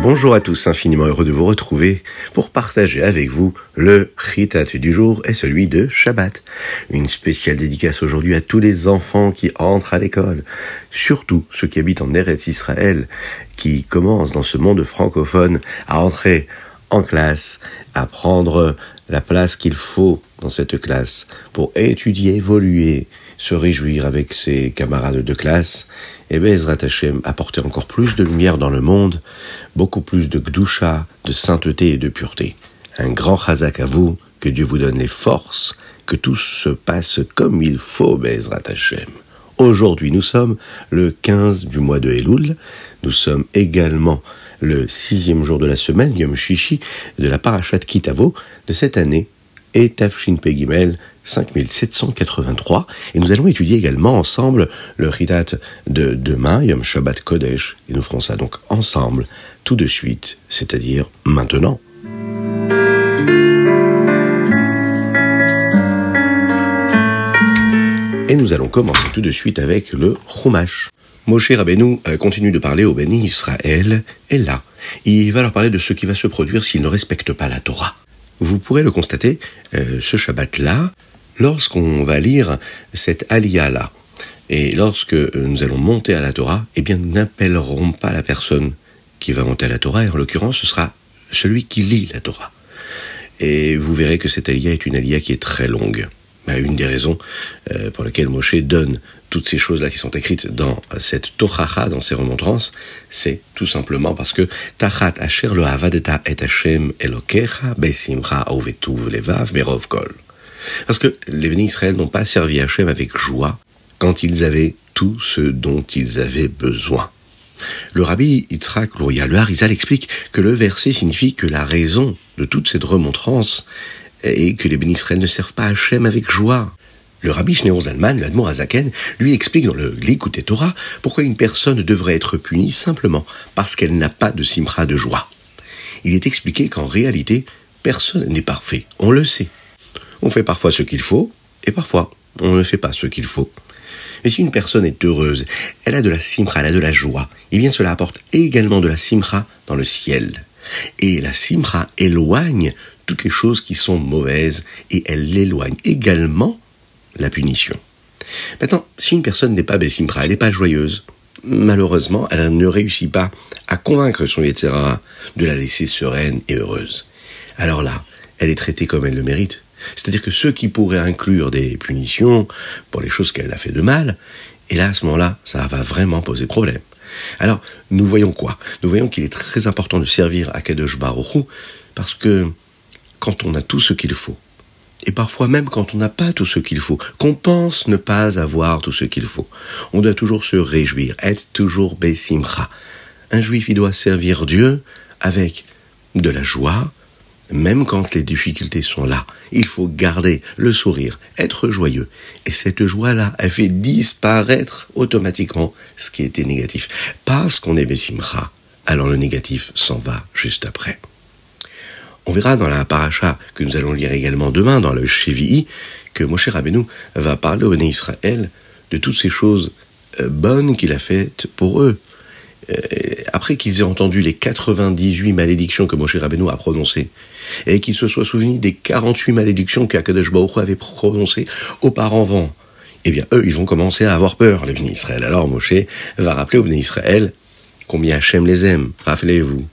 Bonjour à tous, infiniment heureux de vous retrouver pour partager avec vous le Chitat du jour et celui de Shabbat. Une spéciale dédicace aujourd'hui à tous les enfants qui entrent à l'école, surtout ceux qui habitent en Eretz Israël, qui commencent dans ce monde francophone à entrer en classe, à prendre la place qu'il faut dans cette classe pour étudier, évoluer, se réjouir avec ses camarades de classe, et Bezrat Hashem apporter encore plus de lumière dans le monde, beaucoup plus de Gdusha, de sainteté et de pureté. Un grand chazak à vous, que Dieu vous donne les forces, que tout se passe comme il faut, Bezrat Hashem. Aujourd'hui, nous sommes le 15 du mois de Elul, nous sommes également le 6e jour de la semaine, Yom Shishi, de la Parashat Kitavo de cette année, et Tafshin Pei Gimel 5783, et nous allons étudier également ensemble le Chitat de demain, Yom Shabbat Kodesh, et nous ferons ça donc ensemble, tout de suite, c'est-à-dire maintenant. Et nous allons commencer tout de suite avec le Chumash. Moshe Rabbeinu continue de parler au Béni Israël, et là, il va leur parler de ce qui va se produire s'ils ne respectent pas la Torah. Vous pourrez le constater, ce Shabbat-là, lorsqu'on va lire cette Aliyah-là, et lorsque nous allons monter à la Torah, eh bien, nous n'appellerons pas la personne qui va monter à la Torah, et en l'occurrence, ce sera celui qui lit la Torah. Et vous verrez que cette Aliyah est une Aliyah qui est très longue. Une des raisons pour lesquelles Moshe donne toutes ces choses-là qui sont écrites dans cette Tochacha, dans ces remontrances, c'est tout simplement parce que Tachat asher lo avadeta et Hashem elokecha besimcha uvetuv levav merov kol. Parce que les bénis Israël n'ont pas servi Hashem avec joie quand ils avaient tout ce dont ils avaient besoin. Le rabbi Yitzhak Luria, le Harizal, explique que le verset signifie que la raison de toute cette remontrance et que les bénis Israël ne servent pas Hashem avec joie. Le rabbi Shneur Zalman, l'Admor Hazaken, lui explique dans le Likutei Torah pourquoi une personne devrait être punie simplement parce qu'elle n'a pas de simcha, de joie. Il est expliqué qu'en réalité, personne n'est parfait, on le sait. On fait parfois ce qu'il faut, et parfois on ne fait pas ce qu'il faut. Mais si une personne est heureuse, elle a de la simcha, elle a de la joie, et bien cela apporte également de la simcha dans le ciel. Et la simcha éloigne toutes les choses qui sont mauvaises, et elle éloigne également la punition. Maintenant, si une personne n'est pas besimcha, elle n'est pas joyeuse, malheureusement, elle ne réussit pas à convaincre son Yetzer Hara de la laisser sereine et heureuse. Alors là, elle est traitée comme elle le mérite. C'est-à-dire que ce qui pourrait inclure des punitions pour les choses qu'elle a fait de mal, et là, à ce moment-là, ça va vraiment poser problème. Alors, nous voyons quoi ? Nous voyons qu'il est très important de servir Akadosh Baruch Hu, parce que quand on a tout ce qu'il faut, et parfois même quand on n'a pas tout ce qu'il faut, qu'on pense ne pas avoir tout ce qu'il faut, on doit toujours se réjouir, être toujours besimcha. Un juif, il doit servir Dieu avec de la joie, même quand les difficultés sont là. Il faut garder le sourire, être joyeux. Et cette joie-là, elle fait disparaître automatiquement ce qui était négatif. Parce qu'on est besimcha, alors le négatif s'en va juste après. On verra dans la paracha que nous allons lire également demain, dans le Shevi'i, que Moshe Rabbeinu va parler au Béné Israël de toutes ces choses bonnes qu'il a faites pour eux. Après qu'ils aient entendu les 98 malédictions que Moshe Rabbeinu a prononcées, et qu'ils se soient souvenus des 48 malédictions qu'Akadosh Baruch Hu avait prononcées auparavant, eh bien eux, ils vont commencer à avoir peur, les Béné Israël. Alors Moshe va rappeler au Béné Israël combien Hachem les aime, rappelez-vous.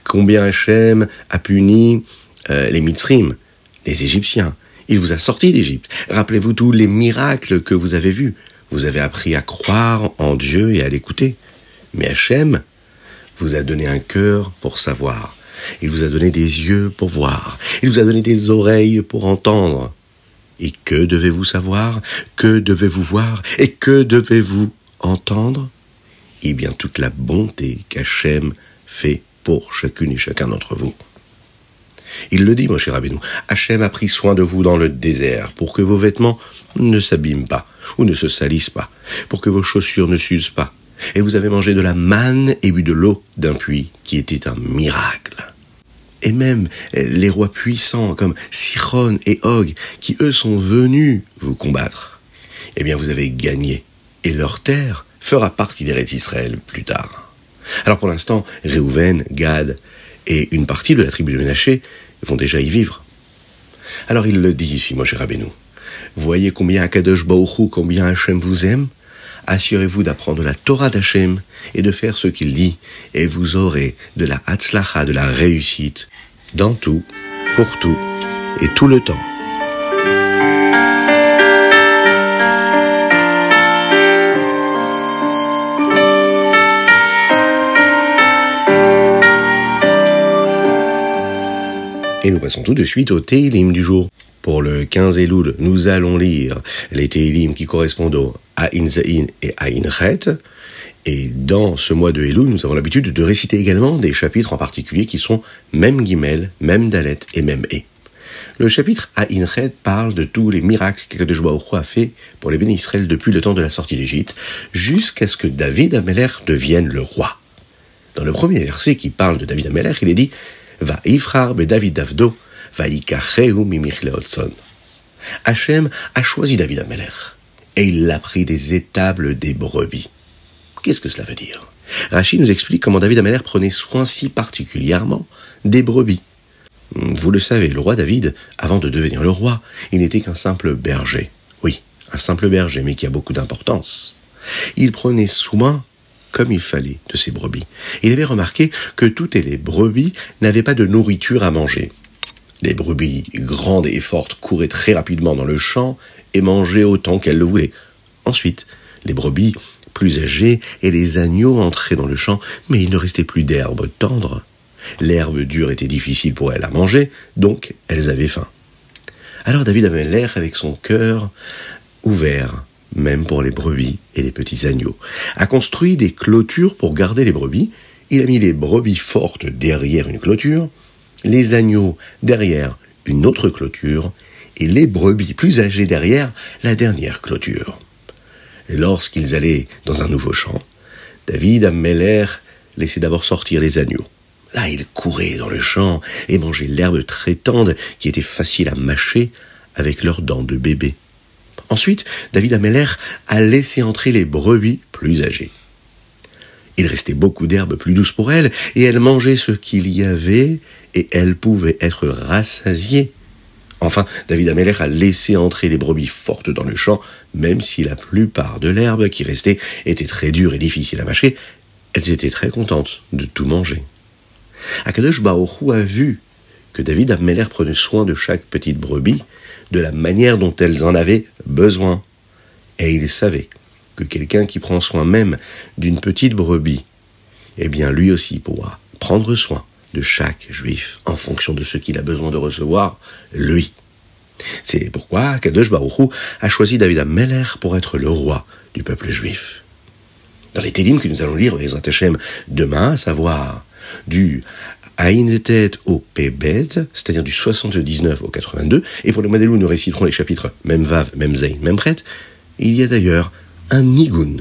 Combien Hachem a puni les Mitzrim, les Égyptiens. Il vous a sortis d'Égypte. Rappelez-vous tous les miracles que vous avez vus. Vous avez appris à croire en Dieu et à l'écouter. Mais Hachem vous a donné un cœur pour savoir. Il vous a donné des yeux pour voir. Il vous a donné des oreilles pour entendre. Et que devez-vous savoir ? Que devez-vous voir ? Et que devez-vous entendre ? Eh bien, toute la bonté qu'Hachem fait pour chacune et chacun d'entre vous. Il le dit, Moshe Rabbeinu, Hachem a pris soin de vous dans le désert pour que vos vêtements ne s'abîment pas ou ne se salissent pas, pour que vos chaussures ne s'usent pas. Et vous avez mangé de la manne et bu de l'eau d'un puits qui était un miracle. Et même les rois puissants comme Sichon et Og, qui eux sont venus vous combattre, eh bien vous avez gagné. Et leur terre fera partie d'Eretz Israël plus tard. Alors pour l'instant, Réhouven, Gad et une partie de la tribu de Ménaché vont déjà y vivre. Alors il le dit ici, Moshe Rabbeinu. Voyez combien Akadosh Baruch Hu, combien Hachem vous aime. Assurez-vous d'apprendre la Torah d'Hachem et de faire ce qu'il dit, et vous aurez de la hatzlacha, de la réussite, dans tout, pour tout et tout le temps. Et nous passons tout de suite au Teilim du jour. Pour le 15 Elul, nous allons lire les Teilim qui correspondent au Aïn Zaïn et Aïn Chet. Et dans ce mois de Elul, nous avons l'habitude de réciter également des chapitres en particulier qui sont Mem Gimel, Mem Dalet et Mem E. Le chapitre Aïn Chet parle de tous les miracles qu'Akadosh Baruch Hu a fait pour les bénis Israël depuis le temps de la sortie d'Égypte, jusqu'à ce que David Améler devienne le roi. Dans le premier verset qui parle de David Améler, il est dit Va Ifrar be David Avdo, va Yikachehu mimich leotson. Hachem a choisi David Améler, et il l'a pris des étables des brebis. Qu'est-ce que cela veut dire? Rachi nous explique comment David Améler prenait soin si particulièrement des brebis. Vous le savez, le roi David, avant de devenir le roi, il n'était qu'un simple berger. Oui, un simple berger, mais qui a beaucoup d'importance. Il prenait soin, comme il fallait, de ses brebis. Il avait remarqué que toutes les brebis n'avaient pas de nourriture à manger. Les brebis grandes et fortes couraient très rapidement dans le champ et mangeaient autant qu'elles le voulaient. Ensuite, les brebis plus âgées et les agneaux entraient dans le champ, mais il ne restait plus d'herbe tendre. L'herbe dure était difficile pour elles à manger, donc elles avaient faim. Alors David Améler, avec son cœur ouvert, même pour les brebis et les petits agneaux, a construit des clôtures pour garder les brebis. Il a mis les brebis fortes derrière une clôture, les agneaux derrière une autre clôture, et les brebis plus âgées derrière la dernière clôture. Et lorsqu'ils allaient dans un nouveau champ, David Améler laissait d'abord sortir les agneaux. Là, ils couraient dans le champ et mangeaient l'herbe très tendre qui était facile à mâcher avec leurs dents de bébé. Ensuite, David Améler a laissé entrer les brebis plus âgées. Il restait beaucoup d'herbe plus douce pour elles, et elles mangeaient ce qu'il y avait, et elles pouvaient être rassasiées. Enfin, David Améler a laissé entrer les brebis fortes dans le champ, même si la plupart de l'herbe qui restait était très dure et difficile à mâcher, elles étaient très contentes de tout manger. Akadosh Baruch Hu a vu que David Améler prenait soin de chaque petite brebis de la manière dont elles en avaient besoin. Et il savait que quelqu'un qui prend soin même d'une petite brebis, eh bien lui aussi pourra prendre soin de chaque juif en fonction de ce qu'il a besoin de recevoir, lui. C'est pourquoi Akadosh Baruch Hu a choisi David Améler pour être le roi du peuple juif. Dans les Télim que nous allons lire Bezrat Hashem demain, à savoir du Aïn Tet au Pebet, c'est-à-dire du 79 au 82, et pour le mois d'Elul, nous réciterons les chapitres Mem Vav, Mem Zayin, Mem Chet. Il y a d'ailleurs un nigun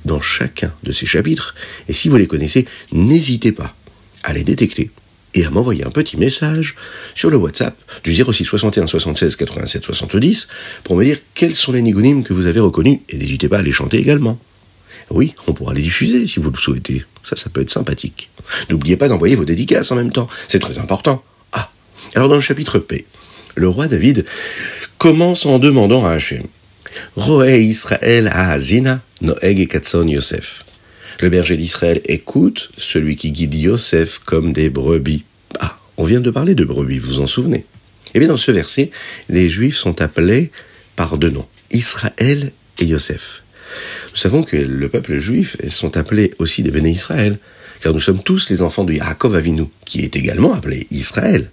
dans chacun de ces chapitres, et si vous les connaissez, n'hésitez pas à les détecter et à m'envoyer un petit message sur le WhatsApp du 06 61 76 87 70 pour me dire quels sont les nigunim que vous avez reconnus, et n'hésitez pas à les chanter également. Oui, on pourra les diffuser si vous le souhaitez. Ça peut être sympathique. N'oubliez pas d'envoyer vos dédicaces en même temps. C'est très important. Ah, alors dans le chapitre P, le roi David commence en demandant à Hachem Roé Israël Ahazina Noeg et Katson Yosef. Le berger d'Israël écoute celui qui guide Yosef comme des brebis. Ah, on vient de parler de brebis, vous vous en souvenez? Eh bien dans ce verset, les Juifs sont appelés par deux noms, Israël et Yosef. Nous savons que le peuple juif sont appelés aussi des béné Israël, car nous sommes tous les enfants de Yaakov Avinu, qui est également appelé Israël.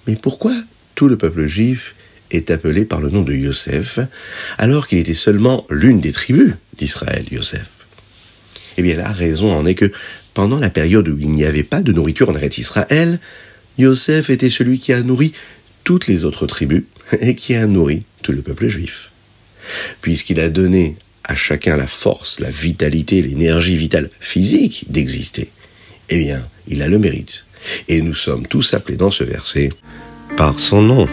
Mais pourquoi tout le peuple juif est appelé par le nom de Yosef, alors qu'il était seulement l'une des tribus d'Israël, Yosef? Eh bien la raison en est que, pendant la période où il n'y avait pas de nourriture en Eretz Israël, Yosef était celui qui a nourri toutes les autres tribus, et qui a nourri tout le peuple juif. Puisqu'il a donné à chacun la force, la vitalité, l'énergie vitale physique d'exister, eh bien, il a le mérite. Et nous sommes tous appelés dans ce verset par son nom.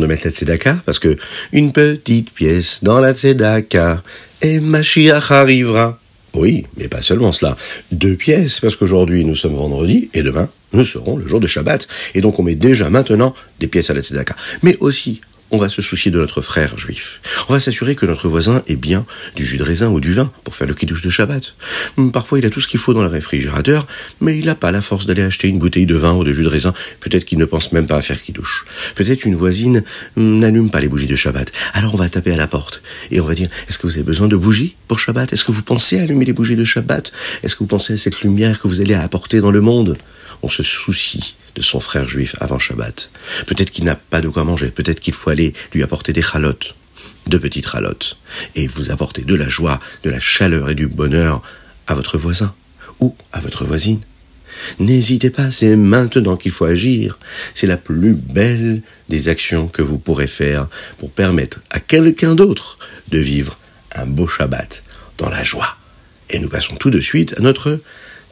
de mettre la tzedaka, parce que une petite pièce dans la tzedaka, et Mashiach arrivera. Oui, mais pas seulement cela. 2 pièces, parce qu'aujourd'hui nous sommes vendredi, et demain nous serons le jour de Shabbat. Et donc on met déjà maintenant des pièces à la tzedaka. Mais aussi, on va se soucier de notre frère juif. On va s'assurer que notre voisin ait bien du jus de raisin ou du vin pour faire le kiddush de Shabbat. Parfois, il a tout ce qu'il faut dans le réfrigérateur, mais il n'a pas la force d'aller acheter une bouteille de vin ou de jus de raisin. Peut-être qu'il ne pense même pas à faire kiddush. Peut-être une voisine n'allume pas les bougies de Shabbat. Alors on va taper à la porte et on va dire, est-ce que vous avez besoin de bougies pour Shabbat? Est-ce que vous pensez à allumer les bougies de Shabbat? Est-ce que vous pensez à cette lumière que vous allez apporter dans le monde? On se soucie de son frère juif avant Shabbat. Peut-être qu'il n'a pas de quoi manger, peut-être qu'il faut aller lui apporter des chalotes, 2 petites chalotes, et vous apporter de la joie, de la chaleur et du bonheur à votre voisin ou à votre voisine. N'hésitez pas, c'est maintenant qu'il faut agir. C'est la plus belle des actions que vous pourrez faire pour permettre à quelqu'un d'autre de vivre un beau Shabbat dans la joie. Et nous passons tout de suite à notre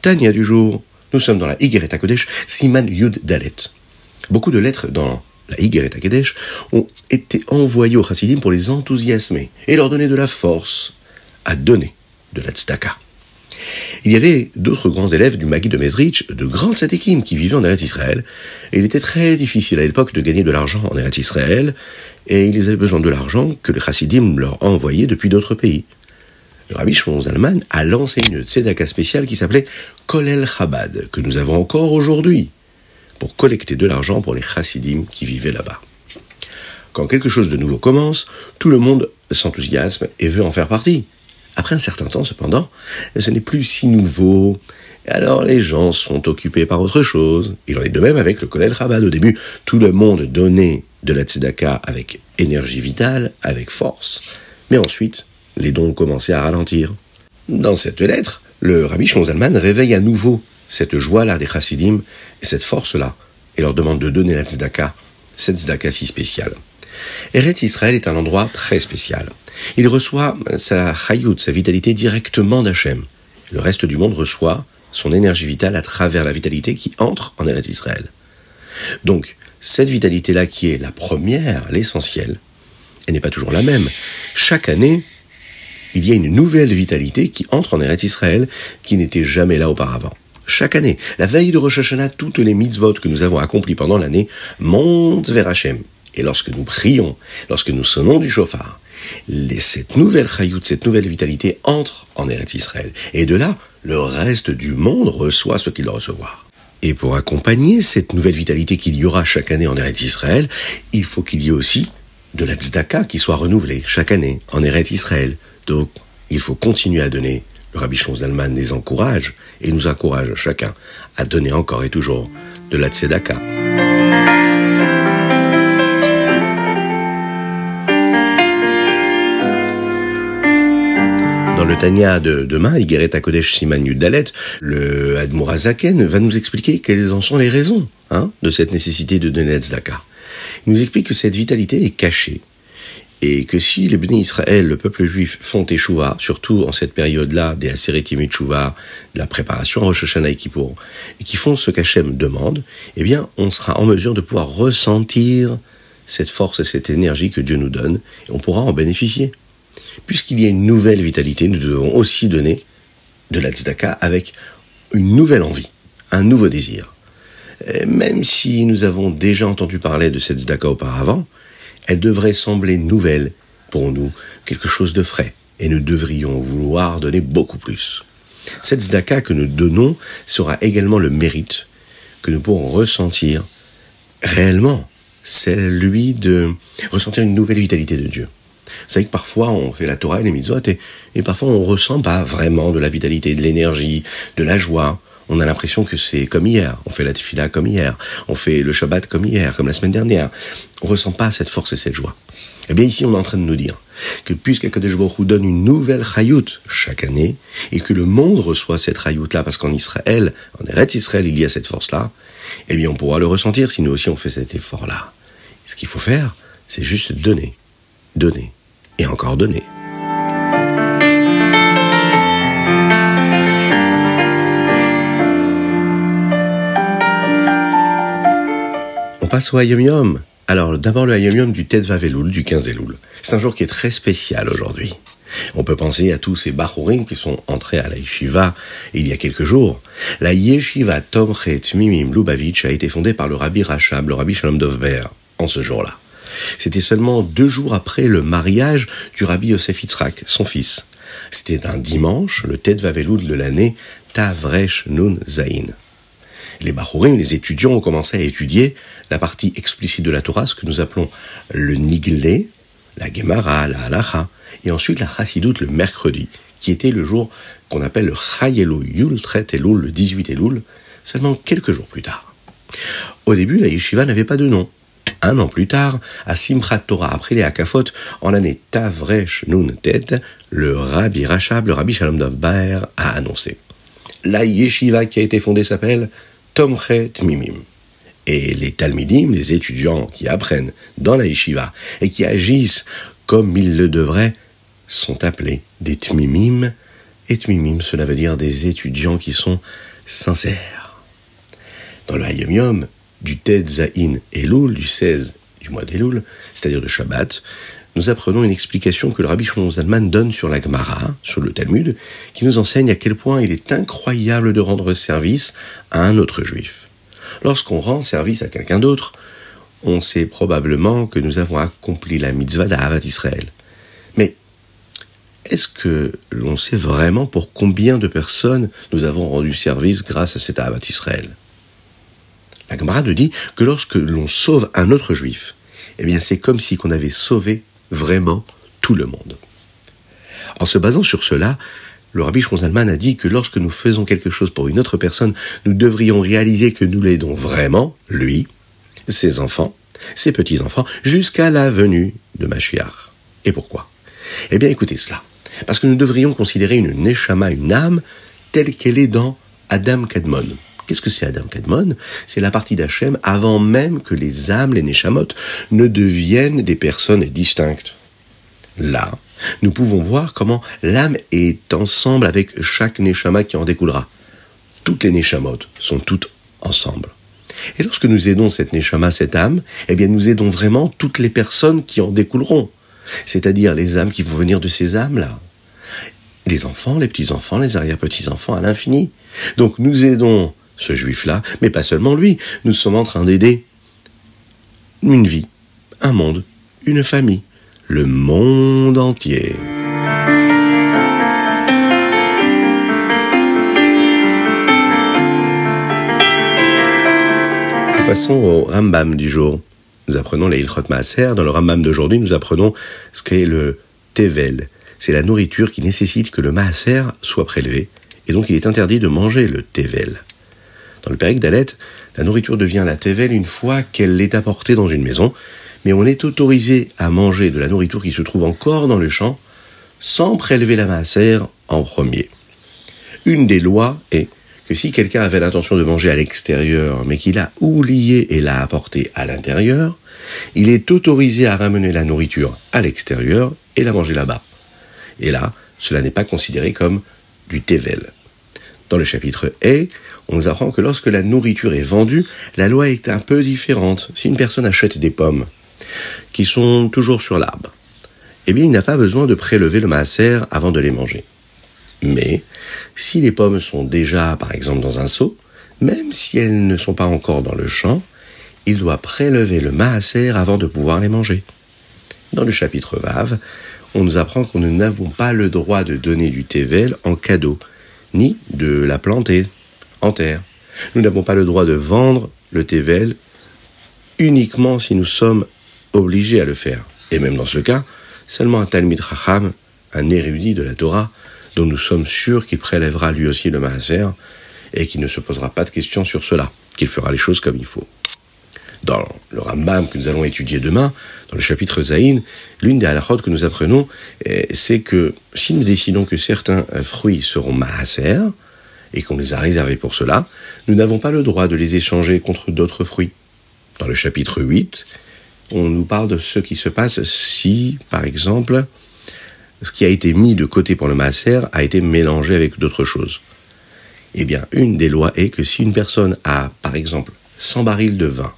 Tanya du jour. Nous sommes dans la Igeret HaKodesh, Siman Yud Dalet. Beaucoup de lettres dans la Igeret HaKodesh ont été envoyées aux Chassidim pour les enthousiasmer et leur donner de la force à donner de la tzedaka. Il y avait d'autres grands élèves du Maggid de Mezrich, de grands tzadikim qui vivaient en Eretz Israël, et il était très difficile à l'époque de gagner de l'argent en Eretz Israël, et ils avaient besoin de l'argent que les Chassidim leur envoyaient depuis d'autres pays. Le Rabbi Shlomo Zalman a lancé une tzedaka spéciale qui s'appelait Kolel Chabad, que nous avons encore aujourd'hui, pour collecter de l'argent pour les chassidim qui vivaient là-bas. Quand quelque chose de nouveau commence, tout le monde s'enthousiasme et veut en faire partie. Après un certain temps, cependant, ce n'est plus si nouveau, alors les gens sont occupés par autre chose. Il en est de même avec le Kolel Chabad. Au début, tout le monde donnait de la tzedaka avec énergie vitale, avec force, mais ensuite, les dons ont commencé à ralentir. Dans cette lettre, le Rabbi Shlomo Zalman réveille à nouveau cette joie-là des chassidim et cette force-là, et leur demande de donner la tzedaka, cette tzedaka si spéciale. Eretz Israël est un endroit très spécial. Il reçoit sa chayut, sa vitalité directement d'Hachem. Le reste du monde reçoit son énergie vitale à travers la vitalité qui entre en Eretz Israël. Donc, cette vitalité-là qui est la première, l'essentiel, elle n'est pas toujours la même. Chaque année, il y a une nouvelle vitalité qui entre en Eretz Israël qui n'était jamais là auparavant. Chaque année, la veille de Rosh Hashanah, toutes les mitzvot que nous avons accomplies pendant l'année montent vers Hachem. Et lorsque nous prions, lorsque nous sonnons du shofar, cette nouvelle chayut, cette nouvelle vitalité entre en Eretz Israël. Et de là, le reste du monde reçoit ce qu'il doit recevoir. Et pour accompagner cette nouvelle vitalité qu'il y aura chaque année en Eretz Israël, il faut qu'il y ait aussi de la tzedaka qui soit renouvelée chaque année en Eretz Israël. Donc, il faut continuer à donner. Le Rabbi Shlomo Zalman les encourage et nous encourage chacun à donner encore et toujours de la tzedaka. Dans le Tanya de demain, Igeret HaKodesh Siman Yud Dalet, le Admour HaZaken va nous expliquer quelles en sont les raisons de cette nécessité de donner la tzedaka. Il nous explique que cette vitalité est cachée. Et que si les Bnei Israël, le peuple juif, font teshuva, surtout en cette période-là, des Aseret Yemei Teshuva, de la préparation à Rosh Hashanah et Kippour, et qui font ce qu'Hachem demande, eh bien, on sera en mesure de pouvoir ressentir cette force et cette énergie que Dieu nous donne, et on pourra en bénéficier. Puisqu'il y a une nouvelle vitalité, nous devons aussi donner de la tzedaka avec une nouvelle envie, un nouveau désir. Et même si nous avons déjà entendu parler de cette tzedaka auparavant, elle devrait sembler nouvelle pour nous, quelque chose de frais, et nous devrions vouloir donner beaucoup plus. Cette tzedaka que nous donnons sera également le mérite que nous pourrons ressentir réellement, celui de ressentir une nouvelle vitalité de Dieu. Vous savez que parfois on fait la Torah et les mitzvot et parfois on ressent pas vraiment de la vitalité, de l'énergie, de la joie. On a l'impression que c'est comme hier. On fait la tefila comme hier. On fait le Shabbat comme hier, comme la semaine dernière. On ressent pas cette force et cette joie. Eh bien ici, on est en train de nous dire que puisqu'Akadosh Baruch Hu donne une nouvelle chayut chaque année, et que le monde reçoit cette chayut-là, parce qu'en Israël, en Eretz Israël, il y a cette force-là, eh bien on pourra le ressentir si nous aussi on fait cet effort-là. Et ce qu'il faut faire, c'est juste donner, donner, et encore donner. On passe au Hayom Yom, Alors, d'abord le Hayom Yom du Tetvav Elul, du 15 Elul. C'est un jour qui est très spécial aujourd'hui. On peut penser à tous ces Bachurim qui sont entrés à la Yeshiva il y a quelques jours. La Yeshiva Tomchet Mimim Lubavitch a été fondée par le Rabbi Rachab, le Rabbi Shalom Dovber, en ce jour-là. C'était seulement 2 jours après le mariage du Rabbi Yosef Yitzhak, son fils. C'était un dimanche, le Tetvav Elul de l'année Tavresh Nun Zayin. Les Bachurim, les étudiants, ont commencé à étudier la partie explicite de la Torah, ce que nous appelons le Niglé, la Gemara, la Halacha, et ensuite la Chassidut le mercredi, qui était le jour qu'on appelle le Chai Elul, Yul Tret Elul, le 18 Elul, seulement quelques jours plus tard. Au début, la Yeshiva n'avait pas de nom. 1 an plus tard, à Simchat Torah, après les Hakafot, en l'année Tavresh Nun Tet, le Rabbi Rachab, le Rabbi Shalom Dovber, a annoncé. La Yeshiva qui a été fondée s'appelle Tomchet Mimim. Et les Talmidim, les étudiants qui apprennent dans la Yeshiva et qui agissent comme ils le devraient, sont appelés des Tmimim. Et Tmimim, cela veut dire des étudiants qui sont sincères. Dans le Hayom Yom du Tet Zayin Elul, du 16 du mois d'Elul, c'est-à-dire de Shabbat, nous apprenons une explication que le Rabbi Shlomo Zalman donne sur la Gemara, sur le Talmud, qui nous enseigne à quel point il est incroyable de rendre service à un autre juif. Lorsqu'on rend service à quelqu'un d'autre, on sait probablement que nous avons accompli la mitzvah d'Ahavat Israël. Mais est-ce que l'on sait vraiment pour combien de personnes nous avons rendu service grâce à cet Ahavat Israël ? La Gemara nous dit que lorsque l'on sauve un autre juif, eh bien c'est comme si on avait sauvé vraiment tout le monde. En se basant sur cela, le Rabbi Shlomo Zalman a dit que lorsque nous faisons quelque chose pour une autre personne, nous devrions réaliser que nous l'aidons vraiment, lui, ses enfants, ses petits-enfants, jusqu'à la venue de Mashiach. Et pourquoi ? Eh bien écoutez cela. Parce que nous devrions considérer une neshama, une âme, telle qu'elle est dans Adam Kadmon. Qu'est-ce que c'est Adam Kadmon ? C'est la partie d'Hachem avant même que les âmes, les neshamot, ne deviennent des personnes distinctes. Là, nous pouvons voir comment l'âme est ensemble avec chaque neshama qui en découlera. Toutes les neshamot sont toutes ensemble. Et lorsque nous aidons cette neshama, cette âme, eh bien nous aidons vraiment toutes les personnes qui en découleront. C'est-à-dire les âmes qui vont venir de ces âmes-là. Les enfants, les petits-enfants, les arrière-petits-enfants à l'infini. Donc nous aidons ce juif-là, mais pas seulement lui. Nous sommes en train d'aider une vie, un monde, une famille, le monde entier. Nous passons au Rambam du jour. Nous apprenons les Hilchot Maaser. Dans le Rambam d'aujourd'hui, nous apprenons ce qu'est le Tevel. C'est la nourriture qui nécessite que le Maaser soit prélevé, et donc il est interdit de manger le Tevel. Dans le Pérek Dalet, la nourriture devient la Tevel une fois qu'elle est apportée dans une maison, mais on est autorisé à manger de la nourriture qui se trouve encore dans le champ, sans prélever la Maaser en premier. Une des lois est que si quelqu'un avait l'intention de manger à l'extérieur, mais qu'il a oublié et l'a apporté à l'intérieur, il est autorisé à ramener la nourriture à l'extérieur et la manger là-bas. Et là, cela n'est pas considéré comme du Tevel. Dans le chapitre E, on nous apprend que lorsque la nourriture est vendue, la loi est un peu différente. Si une personne achète des pommes qui sont toujours sur l'arbre, eh bien il n'a pas besoin de prélever le maaser avant de les manger. Mais si les pommes sont déjà, par exemple, dans un seau, même si elles ne sont pas encore dans le champ, il doit prélever le maaser avant de pouvoir les manger. Dans le chapitre Vav, on nous apprend que nous n'avons pas le droit de donner du Tevel en cadeau, ni de la planter en terre. Nous n'avons pas le droit de vendre le Tevel uniquement si nous sommes obligés à le faire. Et même dans ce cas, seulement un Talmid Chacham, un érudit de la Torah, dont nous sommes sûrs qu'il prélèvera lui aussi le maaser et qu'il ne se posera pas de questions sur cela, qu'il fera les choses comme il faut. Dans le Rambam que nous allons étudier demain, dans le chapitre Zayin, l'une des halachot que nous apprenons, c'est que si nous décidons que certains fruits seront maaser et qu'on les a réservés pour cela, nous n'avons pas le droit de les échanger contre d'autres fruits. Dans le chapitre 8, on nous parle de ce qui se passe si, par exemple, ce qui a été mis de côté pour le maaser a été mélangé avec d'autres choses. Eh bien, une des lois est que si une personne a, par exemple, 100 barils de vin,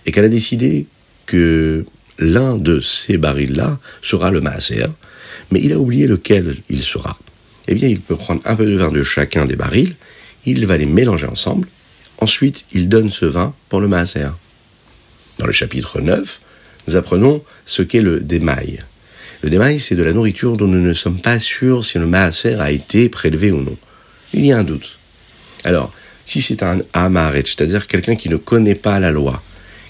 et qu'elle a décidé que l'un de ces barils-là sera le maaser, mais il a oublié lequel il sera. Eh bien, il peut prendre un peu de vin de chacun des barils, il va les mélanger ensemble, ensuite il donne ce vin pour le maaser. Dans le chapitre 9, nous apprenons ce qu'est le démaï. Le démaï, c'est de la nourriture dont nous ne sommes pas sûrs si le maaser a été prélevé ou non. Il y a un doute. Alors, si c'est un amaret, c'est-à-dire quelqu'un qui ne connaît pas la loi,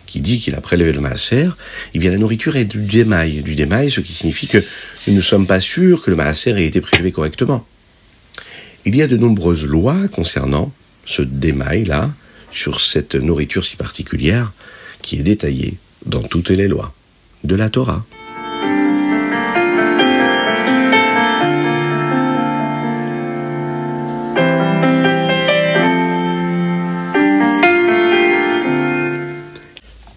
qui dit qu'il a prélevé le maaser, eh bien la nourriture est du démaï. Du démaï, ce qui signifie que nous ne sommes pas sûrs que le maaser ait été prélevé correctement. Il y a de nombreuses lois concernant ce démaï-là, sur cette nourriture si particulière, qui est détaillée dans toutes les lois de la Torah.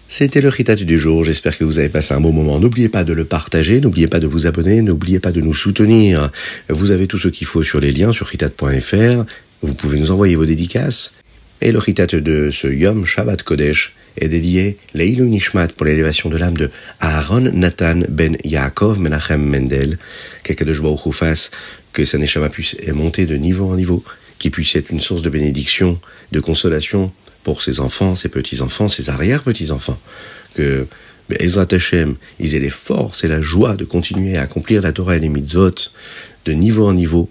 C'était le Chitat du jour, j'espère que vous avez passé un bon moment. N'oubliez pas de le partager, n'oubliez pas de vous abonner, n'oubliez pas de nous soutenir. Vous avez tout ce qu'il faut sur les liens sur chitat.fr, vous pouvez nous envoyer vos dédicaces. Et le Chitat de ce Yom Shabbat Kodesh est dédié Leilou Nishmat pour l'élévation de l'âme de Aaron Nathan ben Yaakov Menachem Mendel. Qu'Akadosh Baruch Hu fasse que sa neshama puisse monter de niveau en niveau, qu'il puisse être une source de bénédiction, de consolation pour ses enfants, ses petits-enfants, ses arrière-petits-enfants. Que Ezrat Hashem, ils aient les forces et la joie de continuer à accomplir la Torah et les mitzvot de niveau en niveau,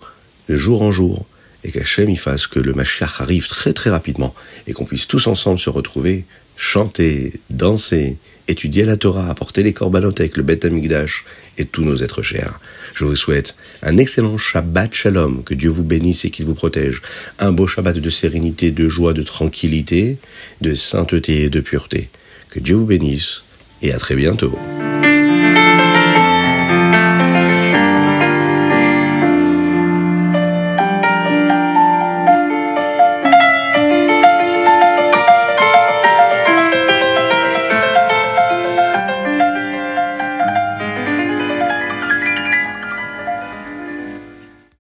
de jour en jour, et qu'Hachem y fasse que le Mashiach arrive très très rapidement et qu'on puisse tous ensemble se retrouver, chanter, danser, étudier la Torah, apporter les korbanot avec le Beth Amikdash et tous nos êtres chers. Je vous souhaite un excellent Shabbat Shalom, que Dieu vous bénisse et qu'il vous protège. Un beau Shabbat de sérénité, de joie, de tranquillité, de sainteté et de pureté. Que Dieu vous bénisse et à très bientôt.